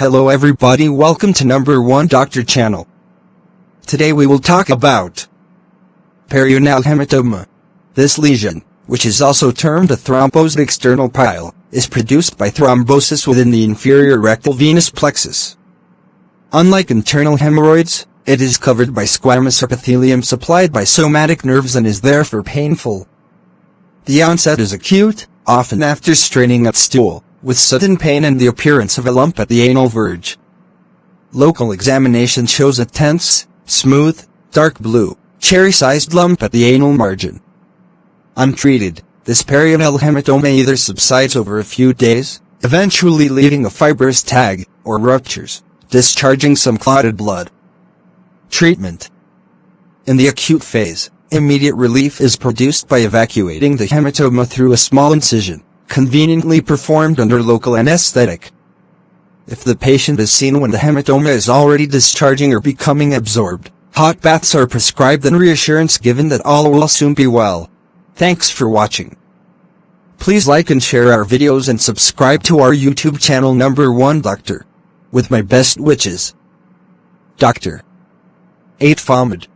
Hello everybody, welcome to number 1 Doctor channel. Today we will talk about Perianal hematoma. This lesion, which is also termed a thrombosed external pile, is produced by thrombosis within the inferior rectal venous plexus. Unlike internal hemorrhoids, it is covered by squamous epithelium supplied by somatic nerves and is therefore painful. The onset is acute, often after straining at stool, with sudden pain and the appearance of a lump at the anal verge. Local examination shows a tense, smooth, dark blue, cherry-sized lump at the anal margin. Untreated, this perianal hematoma either subsides over a few days, eventually leaving a fibrous tag, or ruptures, discharging some clotted blood. Treatment. In the acute phase, immediate relief is produced by evacuating the hematoma through a small incision, conveniently performed under local anesthetic. If the patient is seen when the hematoma is already discharging or becoming absorbed, hot baths are prescribed and reassurance given that all will soon be well. Thanks for watching. Please like and share our videos and subscribe to our YouTube channel number 1 Doctor. With my best wishes. Dr. 8 Fomid.